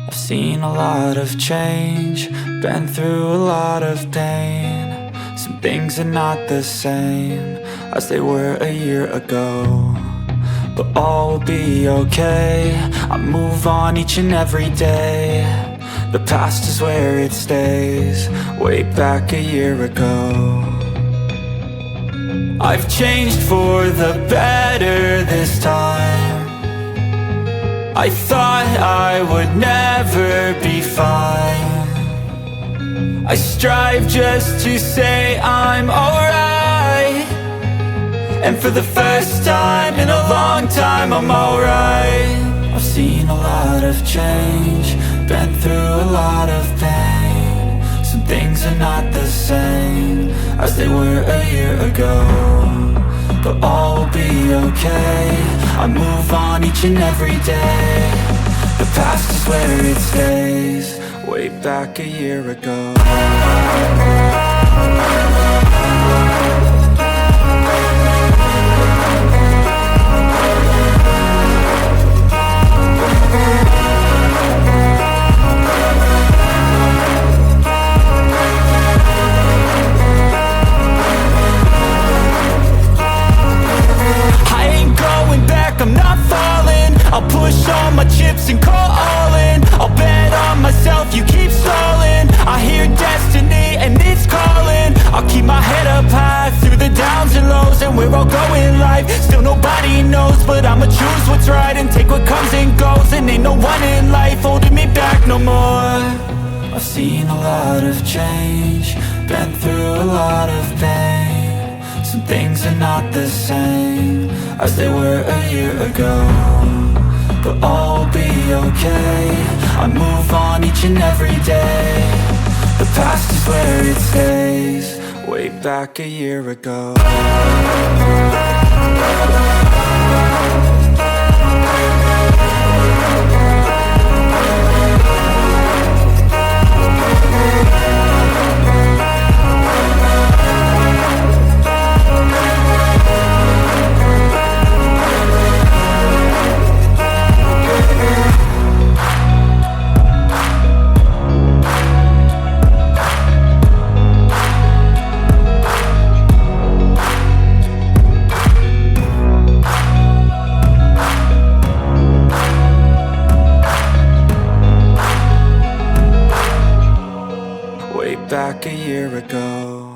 I've seen a lot of change, been through a lot of pain. Some things are not the same as they were a year ago, but all will be okay. I move on each and every day. The past is where it stays, way back a year ago. I've changed for the better this time. I thought I would never be fine. I strive just to say I'm alright, and for the first time in a long time I'm alright. I've seen a lot of change, been through a lot of pain. Some things are not the same as they were a year ago, but all will be okay. I move on each and every day. The past is where it stays, way back a year ago. I'm not falling, I'll push all my chips and call all in. I'll bet on myself, you keep stalling. I hear destiny and it's calling. I'll keep my head up high through the downs and lows, and where I'll go in life, still nobody knows. But I'ma choose what's right and take what comes and goes, and ain't no one in life holding me back no more. I've seen a lot of change, been through a lot of pain. Some things are not the same as they were a year ago, but all will be okay. I move on each and every day. The past is where it stays, way back a year ago. Back a year ago.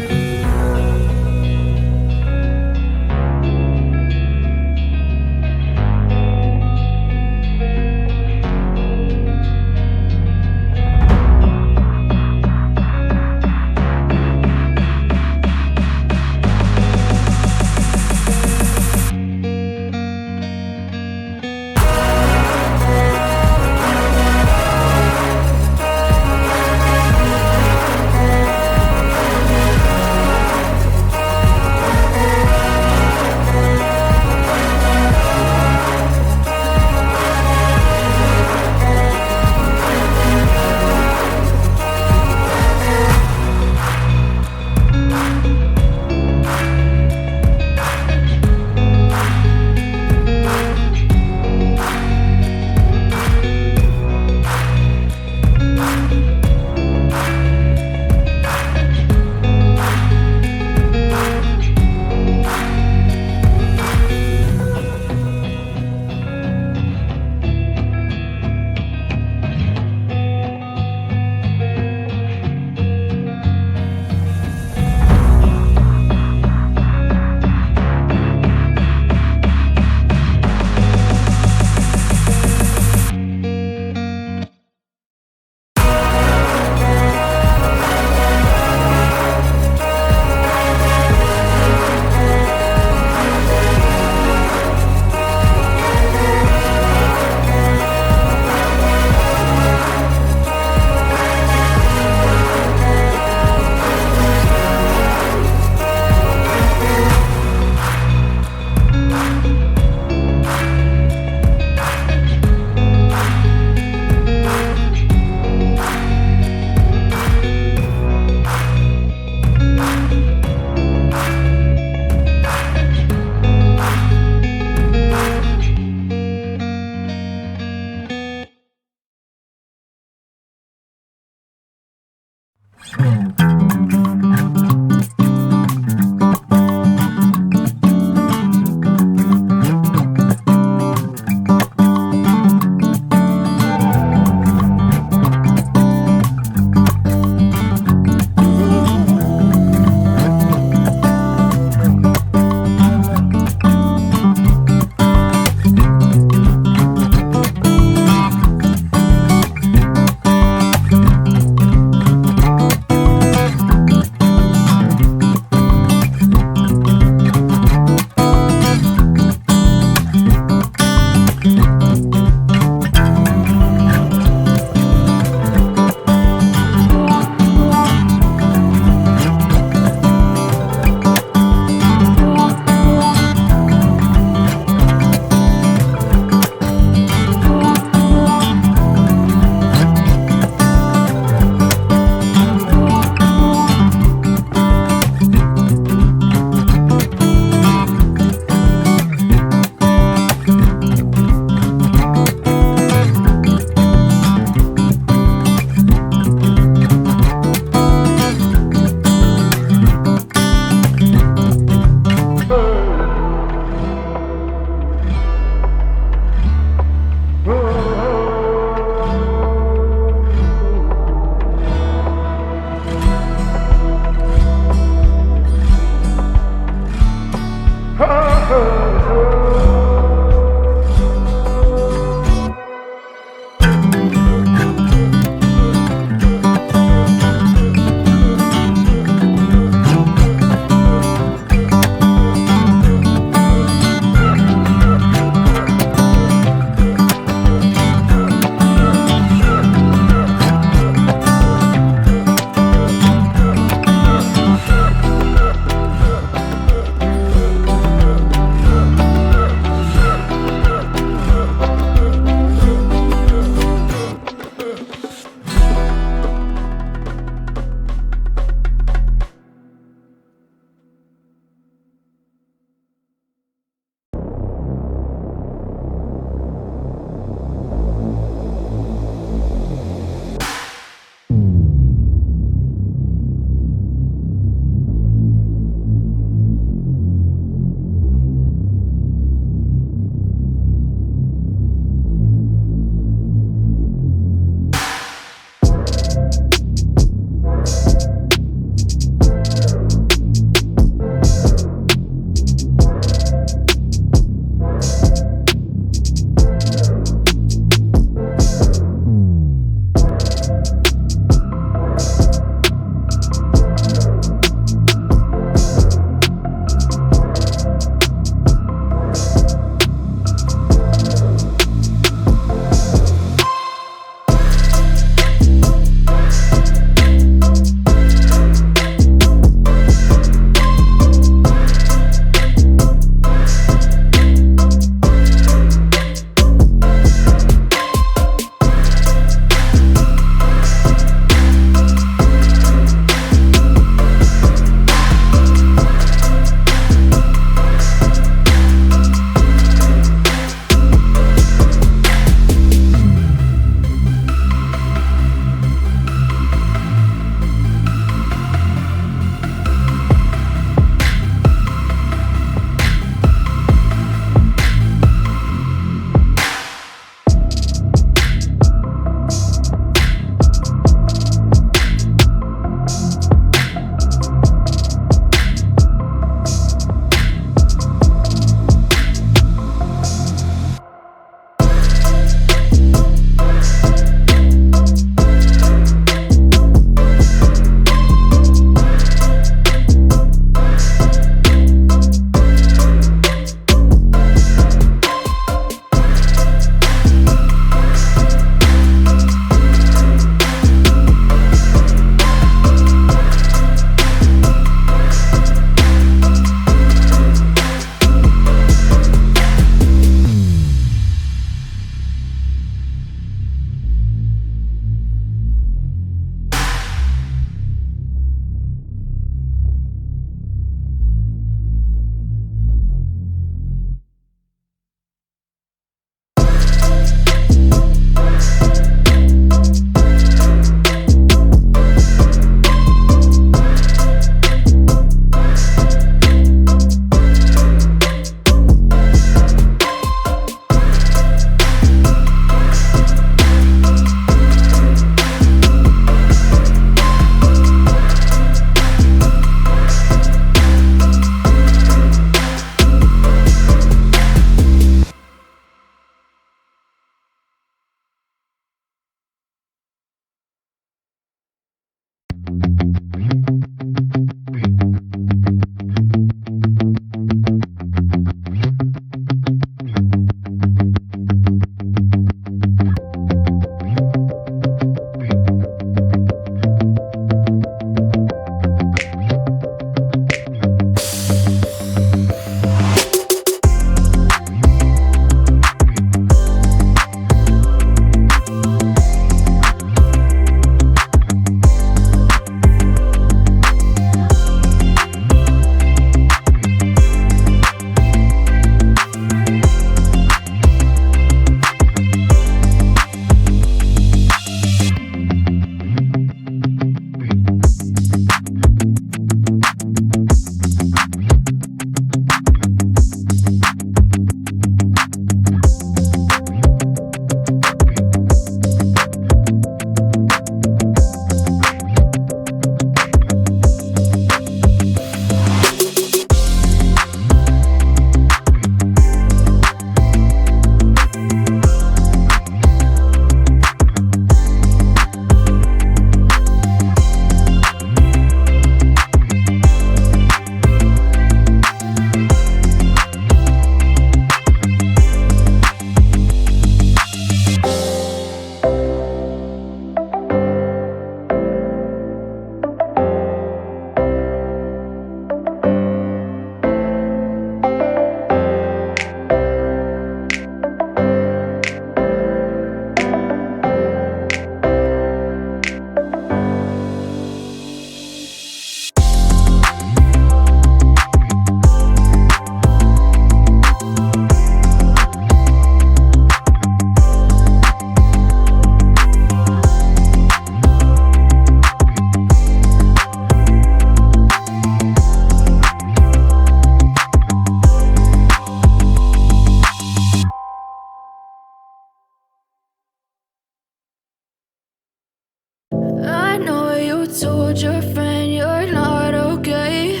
told your friend you're not okay?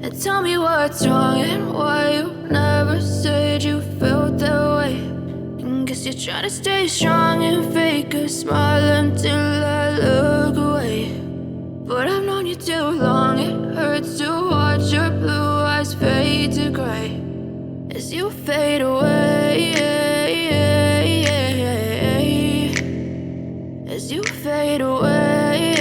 And tell me what's wrong and why you never said you felt that way. And guess you're trying to stay strong and fake a smile until I look away. But I've known you too long, it hurts to watch your blue eyes fade to gray as you fade away. As you fade away.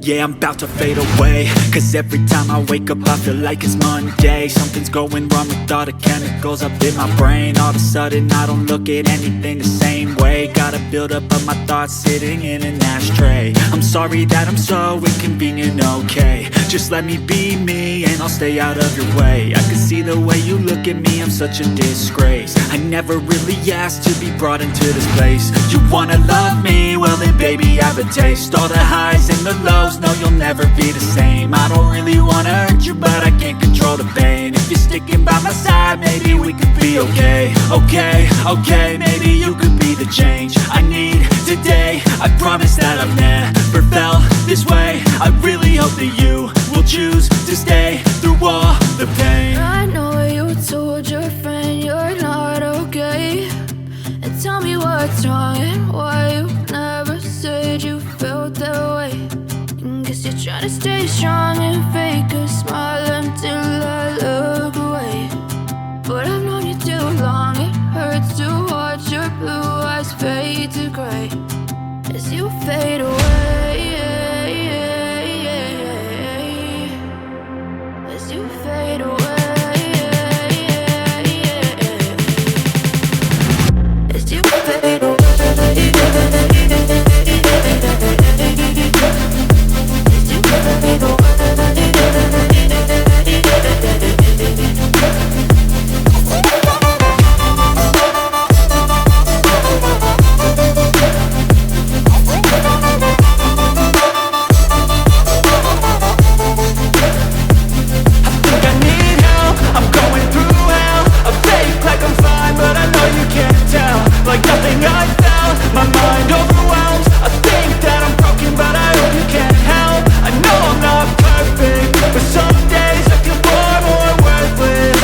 Yeah, I'm about to fade away, cause every time I wake up I feel like it's Monday. Something's going wrong with all the chemicals up in my brain. All of a sudden I don't look at anything the same way. Gotta build up of my thoughts sitting in an ashtray. I'm sorry that I'm so inconvenient, okay? Just let me be me and I'll stay out of your way. I can see the way you look at me, I'm such a disgrace. I never really asked to be brought into this place. You wanna love me? Well then baby I have a taste. All the highs and the lows, no you'll never be the same. I don't really wanna hurt you but I can't control the pain. If you're sticking by my side maybe we could be okay. Okay, maybe you could be the change I need today. I promise that I've never felt this way. I really hope that you will choose to stay through all the pain. I know you told your friend you're not okay. And tell me what's wrong and why you never said you felt that way. And guess you're trying to stay strong and fake a smile until I look away. But I've known you too long, it hurts to watch your blue eyes fade to gray as you fade away. As you fade away. As you fade away. Like nothing I felt, my mind overwhelms. I think that I'm broken but I hope you can't help. I know I'm not perfect, but some days I feel far more worthless.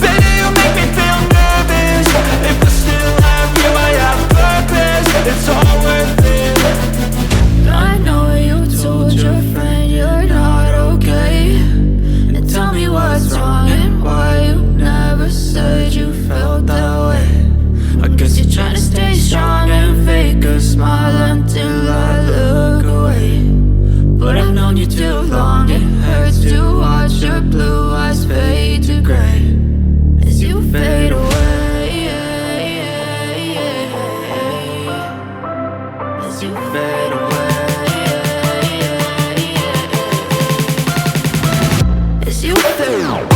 Baby, you make me feel nervous. If I still have you, I have purpose. It's all worth it. I know you told your friend you're not okay. And tell me what's wrong and why you never said you felt that way. I guess you're trying to stay strong and fake a smile until I look away. But I've known you too long, it hurts to watch your blue eyes fade to gray as you fade away. As you fade away. As you fade away.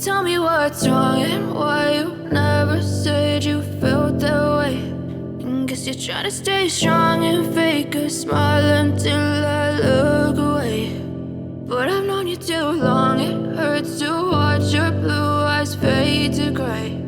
Tell me what's wrong and why you never said you felt that way. And guess you're trying to stay strong and fake a smile until I look away. But I've known you too long, it hurts to watch your blue eyes fade to gray.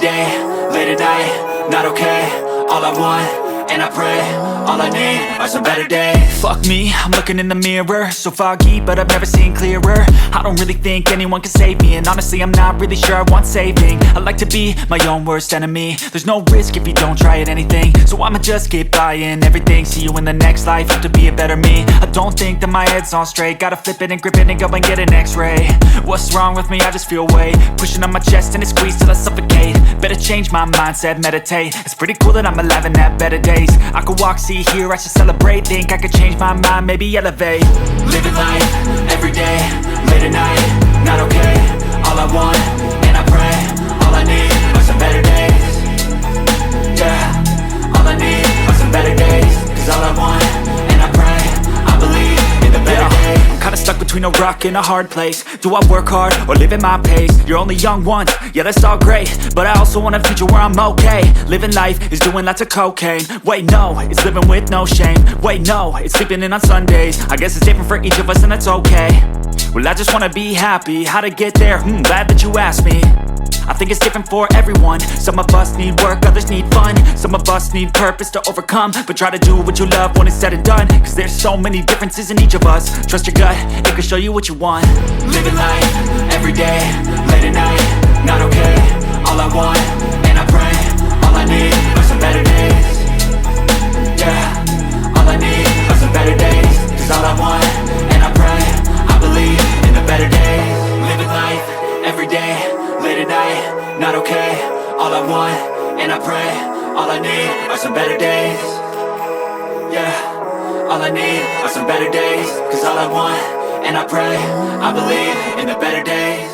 day, late at night, not okay. All I want, and I pray, all I need are some better days. Fuck me, I'm looking in the mirror, so foggy, but I've never seen clearer. I don't really think anyone can save me, and honestly I'm not really sure I want saving. I like to be my own worst enemy. There's no risk if you don't try at anything, so I'ma just keep buying everything. See you in the next life, have to be a better me. I don't think that my head's on straight, gotta flip it and grip it and go and get an x-ray. What's wrong with me? I just feel weight pushing on my chest and it squeezes till I suffocate. Better change my mindset, meditate. It's pretty cool that I'm alive and have better days. I could walk, see, hear, I should celebrate. Think I could change my mind, maybe elevate. Living life, everyday, late at night, not okay. All I want, and I pray, all I need are some better days. Yeah, all I need are some better days. Cause all I want, and I pray, I believe in the better days. I'm kinda stuck between a rock and a hard place. Do I work hard or live at my pace? You're only young once, yeah that's all great, but I also want a future where I'm okay. Living life is doing lots of cocaine. Wait no, it's living with no shame. Wait no, it's sleeping in on Sundays. I guess it's different for each of us and that's okay. Well I just wanna be happy, how to get there? Glad that you asked me. I think it's different for everyone. Some of us need work, others need fun. Some of us need purpose to overcome. But try to do what you love when it's said and done, cause there's so many differences in each of us. Trust your gut, it can show you what you want. Living life, everyday, late at night, not okay. All I want, and I pray, all I need are some better days. Yeah, all I need are some better days. Cause all I want, and I pray, I believe in the better days. Living life, everyday, late at night, not okay. All I want, and I pray, all I need are some better days. Yeah, all I need are some better days. Cause all I want, and I pray, I believe in the better days.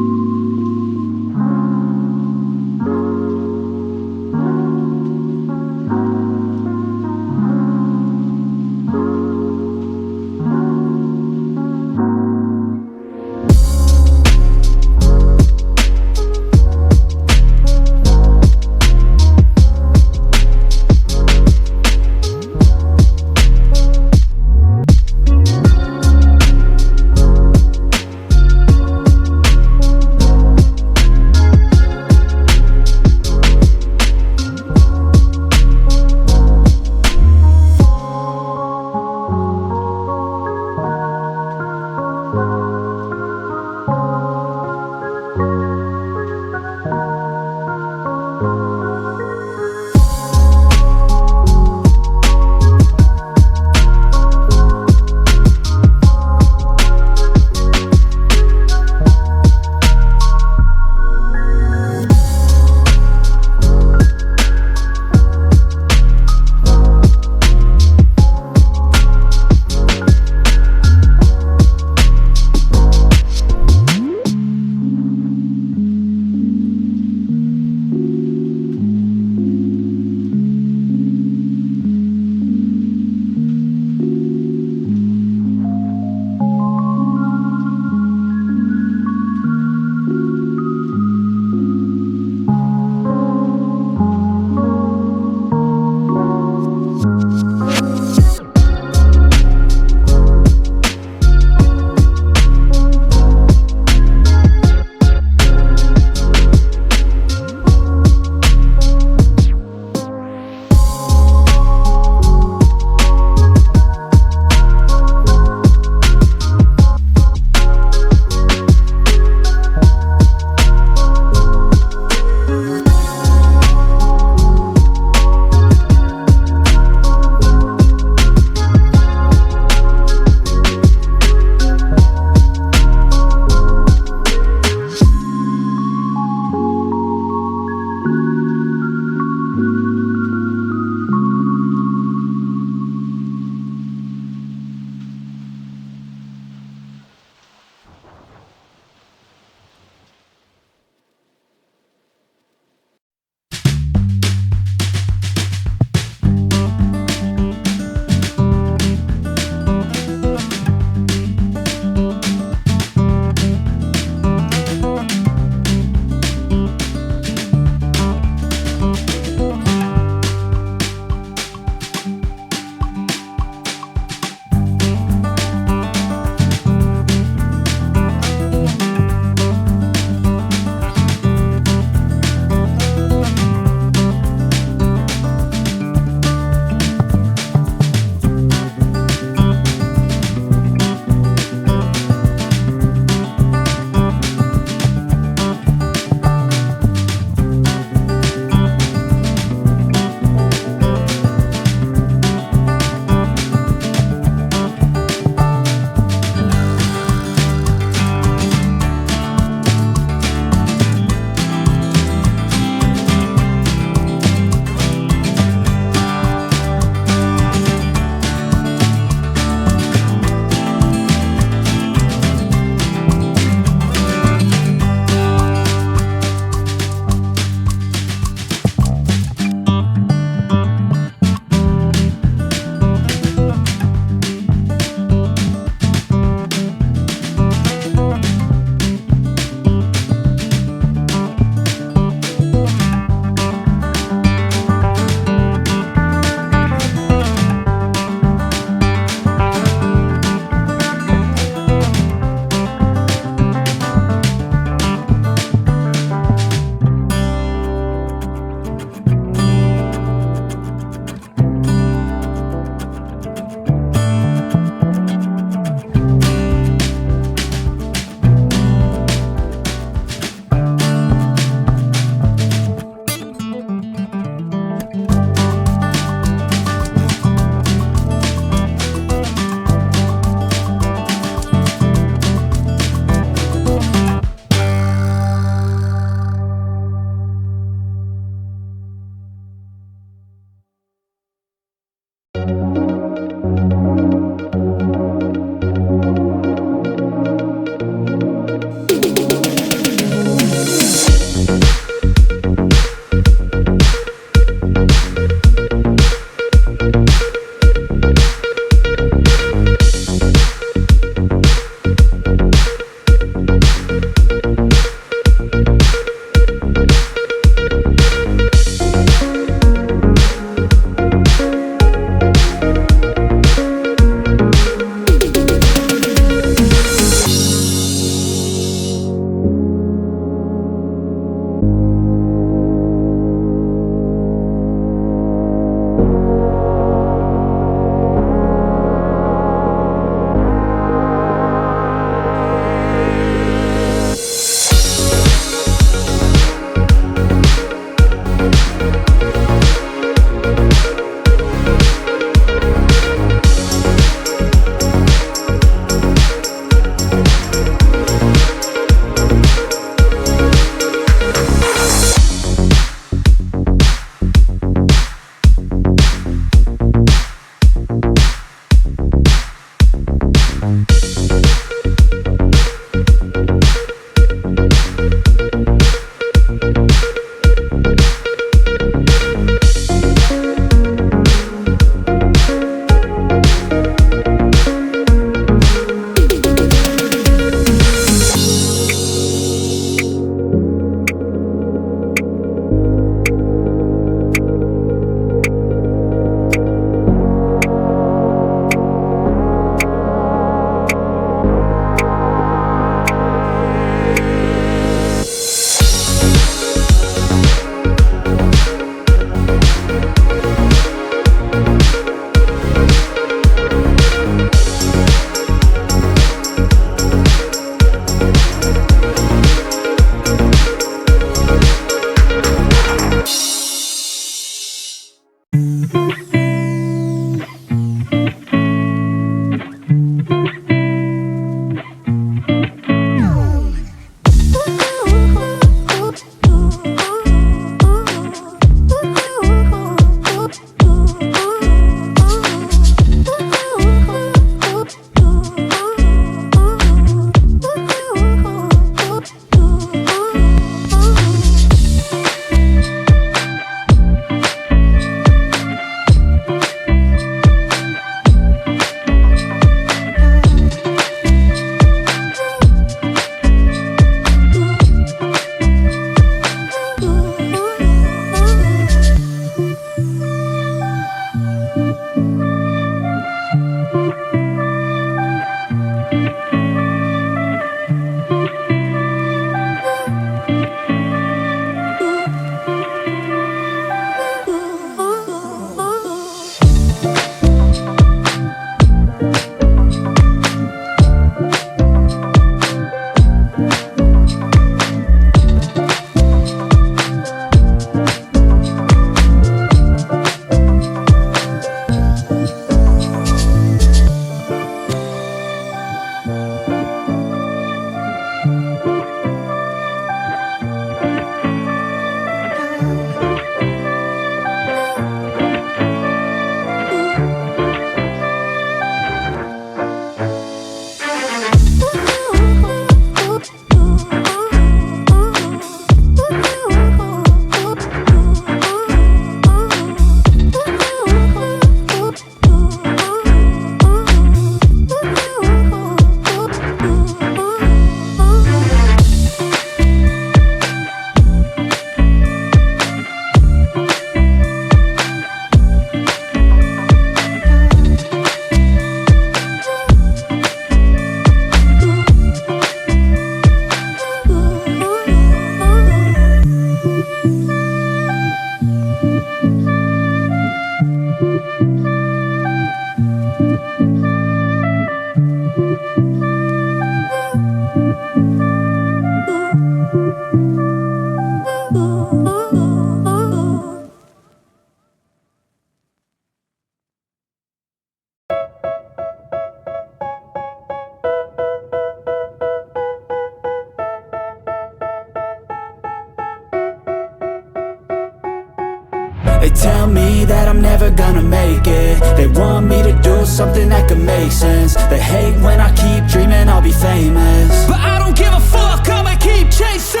They tell me that I'm never gonna make it. They want me to do something that could make sense. They hate when I keep dreaming I'll be famous, but I don't give a fuck, I'ma keep chasing.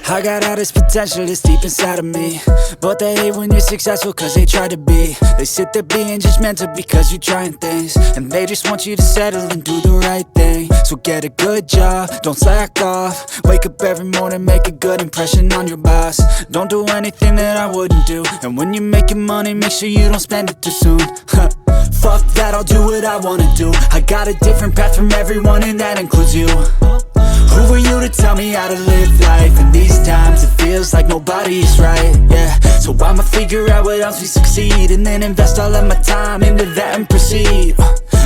I got all this potential that's deep inside of me, but they hate when you're successful cause they try to be. They sit there being judgmental because you're trying things, and they just want you to settle and do the right thing. So get a good job, don't slack off. Wake up every morning, make a good impression on your boss. Don't do anything that I wouldn't do, and when you're making money, make sure you don't spend it too soon. Fuck that, I'll do what I wanna do. I got a different path from everyone, and that includes you. Who are you to tell me how to live life? In these times it feels like nobody is right, yeah. So I'ma figure out what else we succeed, and then invest all of my time into that and proceed.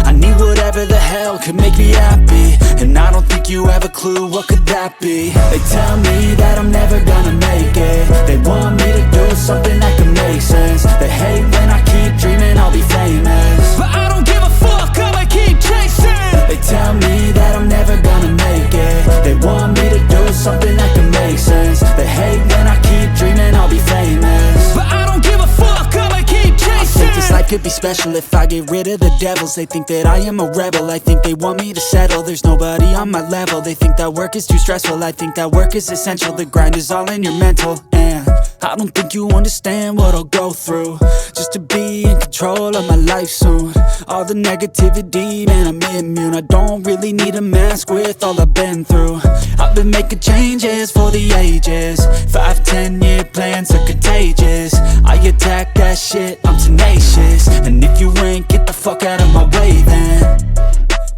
I need whatever the hell could make me happy, and I don't think you have a clue what could that be. They tell me that I'm never gonna make it. They want me to do something that could make sense. They hate when I keep dreaming I'll be famous, but I don't give a fuck, I'ma keep chasing. They tell me that I'm never gonna make it. They want me to do something that can make sense. They hate when I keep dreaming I'll be famous, but I don't give a fuck, I'ma keep chasing. I think this life could be special if I get rid of the devils. They think that I am a rebel, I think they want me to settle. There's nobody on my level, they think that work is too stressful. I think that work is essential, the grind is all in your mental. And I don't think you understand what I'll go through just to be in control of my life soon. All the negativity, man, I'm immune. I don't really need a mask with all I've been through. I've been making changes for the ages. 5-10 year plans are contagious. I attack that shit, I'm tenacious. And if you ain't, get the fuck out of my way then.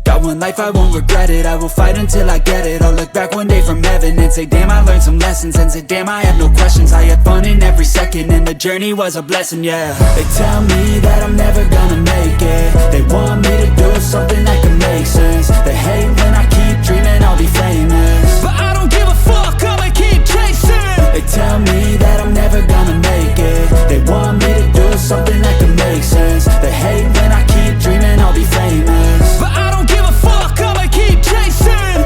Got one life, I won't regret it. I will fight until I get it. I'll look back one day from heaven and say, damn, I learned some lessons. And say, damn, I had no questions. I had fun in every second, and the journey was a blessing, yeah. They tell me that I'm never gonna make it. They want me to do something that can make sense. They hate when I keep dreaming I'll be famous, but I don't give a fuck, I'ma keep chasing. They tell me that I'm never gonna make it. They want me to do something that can make sense. They hate when I keep dreaming I'll be famous, but I don't give a fuck, I'ma keep chasing.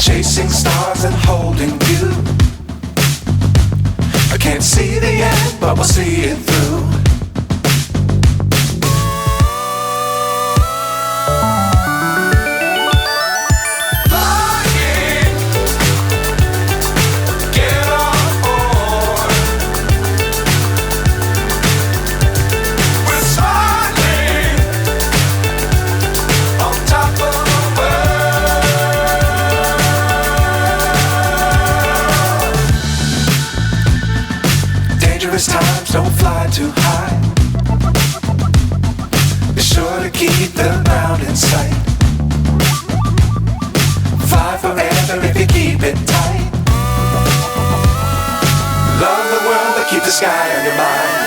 chasing stars and holding you. I can't see the end, but we'll see it through. Times don't fly too high. Be sure to keep the ground in sight. Fly forever if you keep it tight. Love the world but keep the sky on your mind.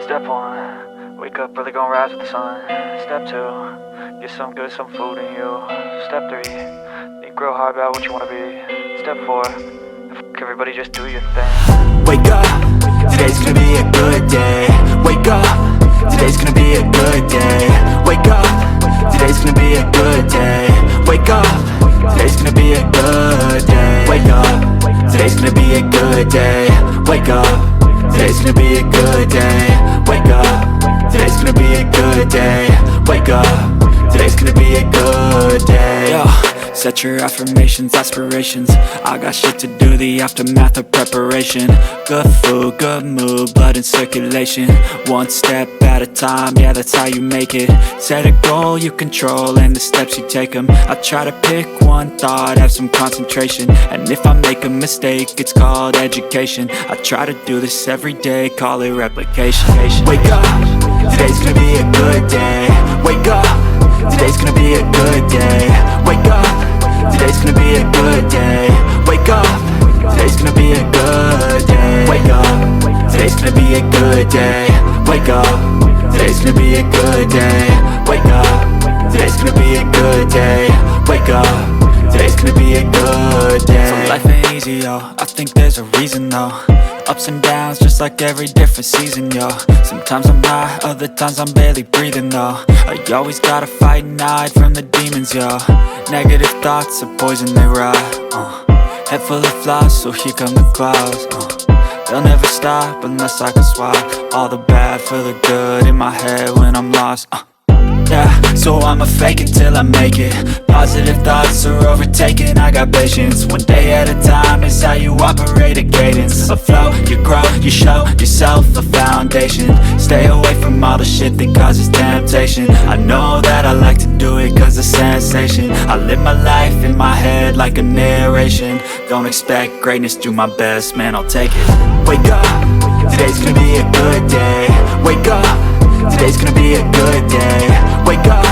Step one, wake up early, gon' rise with the sun. Step two, get some good, some food in you. Step three, think real hard about what you wanna be. Step four, fuck everybody, just do your thing. Wake up, today's gonna be a good day. Wake up, today's gonna be a good day. Wake up, today's gonna be a good day. Wake up, today's gonna be a good day. Wake up, today's gonna be a good day. Wake up, today's gonna be a good day. Wake up, today's gonna be a good day. Wake up, today's gonna be a good day. Yo, set your affirmations, aspirations. I got shit to do, the aftermath of preparation. Good food, good mood, blood in circulation. One step at a time, yeah, that's how you make it. Set a goal you control and the steps you take them. I try to pick one thought, have some concentration. And if I make a mistake, it's called education. I try to do this every day, call it replication. Wake up, today's gonna be a good day. Wake up, today's gonna be a good day. Wake up, today's gonna be a good day. Wake up, today's gonna be a good day. Wake up, today's gonna be a good day. Wake up, today's gonna be a good day. Wake up, today's gonna be a good day. Wake up, today's gonna be a good day. So life ain't easy, yo, I think there's a reason though. Ups and downs, just like every different season, yo. Sometimes I'm high, other times I'm barely breathing, though. I always gotta fight and hide from the demons, yo. Negative thoughts are poison, they rot. Head full of flies, so here come the clouds. They'll never stop unless I can swap all the bad for the good in my head when I'm lost. Yeah, so I'ma fake it till I make it. Positive thoughts are overtaken, I got patience. One day at a time is how you operate a cadence. A flow, you grow, you show yourself a foundation. Stay away from all the shit that causes temptation. I know that I like to do it cause it's sensation. I live my life in my head like a narration. Don't expect greatness, do my best, man, I'll take it. Wake up, today's gonna be a good day. Wake up, today's gonna be a good day. Wake up,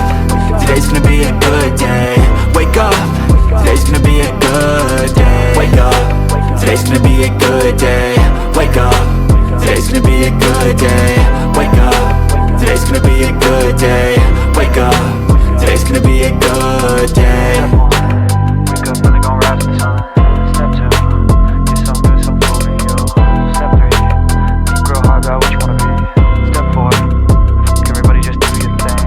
today's gonna be a good day. Wake up, today's gonna be a good day. Wake up, today's gonna be a good day. Wake up, today's gonna be a good day. Wake up, today's gonna be a good day. Wake up, today's gonna be a good day. Wake up early, gon' rise with the sun. Step two, get some good, some food in you. Step three, think real hard about what you wanna be. Step four, fuck everybody, just do your thing.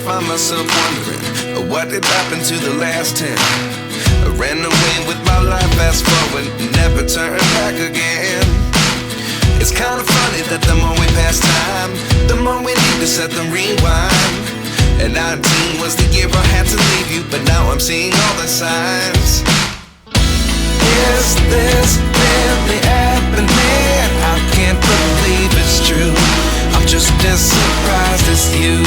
find myself wondering what did happen to the last 10. I ran away with my life, fast forward, never turn back again. It's kind of funny that the more we pass time, the more we need to set them rewind. And 19 was the year I had to leave you, but now I'm seeing all the signs. Is this really happening? I can't believe it's true. I'm just as surprised as you.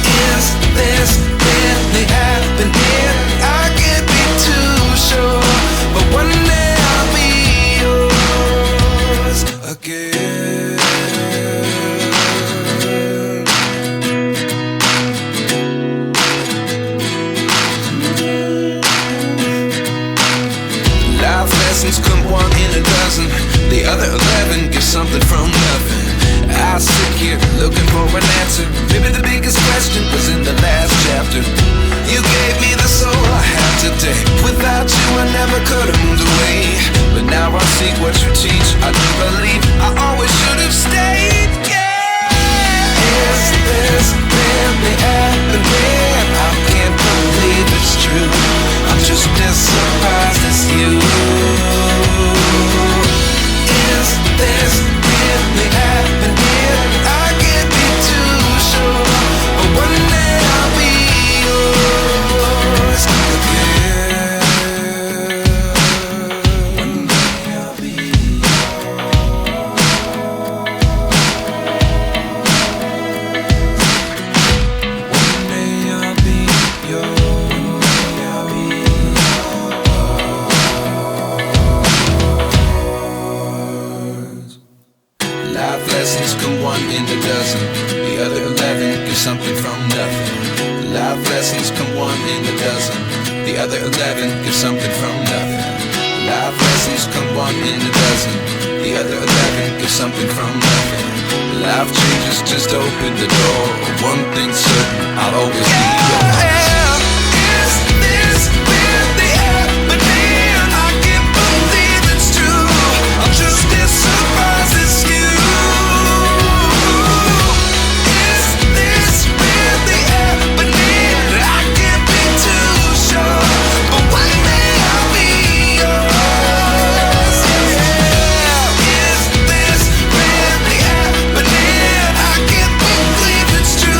Is this really happening? I can't be too sure, but one day I'll be yours again. Life lessons come one in a dozen. The other 11 get something from nothing. I sit here looking for an answer. Maybe the biggest question was in the last chapter. You gave me the soul I have today. Without you I never could have moved away. But now I see what you teach. I do believe I always should have stayed. Yeah. Is this really happening? I can't believe it's true. I'm just as surprised as you. Is this really happening? I can't be too sure, but one day I'll be yours again. One day I'll be yours. One day I'll be yours. I'll be yours. Life lessons come one in a dozen. The other 11 get something from nothing. Life lessons come one in a dozen. The other 11 get something from nothing. Life lessons come one in a dozen. The other 11 get something from nothing. Life changes just open the door. One thing's certain, I'll always be yours. Is this really happening? I can't believe it's true. I'm just as surprised as you. Is this really happening? I can't be too sure, but one day I'll be yours. Yeah. Is this really happening? I can't believe it's true.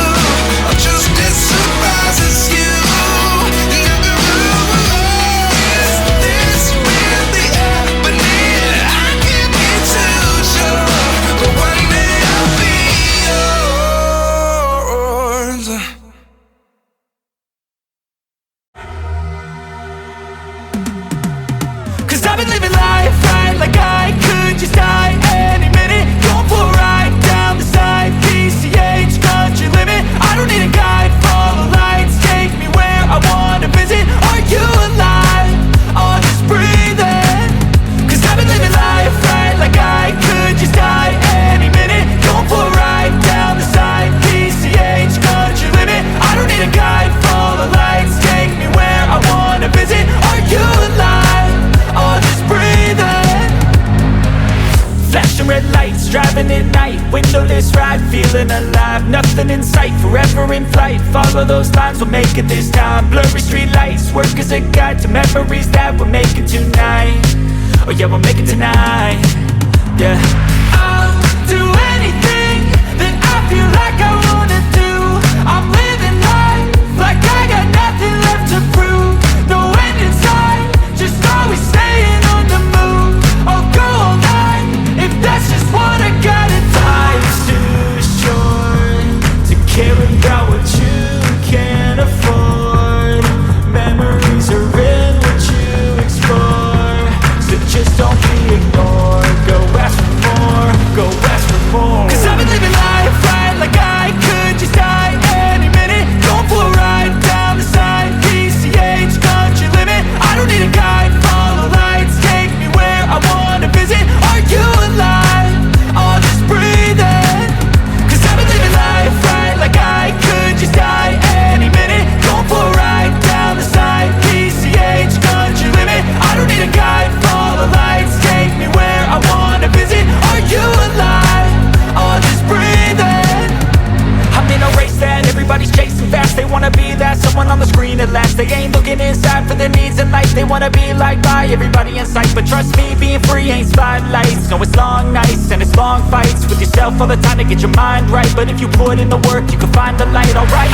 feeling alive. Nothing in sight, forever in flight. Follow those lines, we'll make it this time. Blurry street lights, work as a guide to memories that we're making tonight. Oh yeah, we'll make it tonight. Yeah, I'll do anything that I feel like I wanna do. I'm living life like I got nothing left to prove. No end in sight, just always staying on the move. I'll go all night if that's just what I gotta do. Life's too short to care about what you can't afford. Memories are in what you explore, so just don't be ignored. Go ask for more, go ask for more. 'Cause I've been living life right like I could just die any minute. Going for a ride down the side, PCH, country limit. I don't need a guide, follow lights, take me where I wanna visit. Are you alive? I'll just breathe in. 'Cause I've been living life right like I could just die any minute. Going for a ride down the side, PCH, country limit. I don't need a guide, follow lights, take me where I wanna visit. Are you alive? I'll just breathe in. I'm in a race that everybody's chasing fast. They wanna be that someone on the screen at last. They ain't looking inside for their needs in life. They wanna be liked by everybody in sight. But trust me, being free ain't spotlights. No, it's long nights and it's long fights with yourself all the time to get your mind right. But if you put in the work, you can find the light, alright.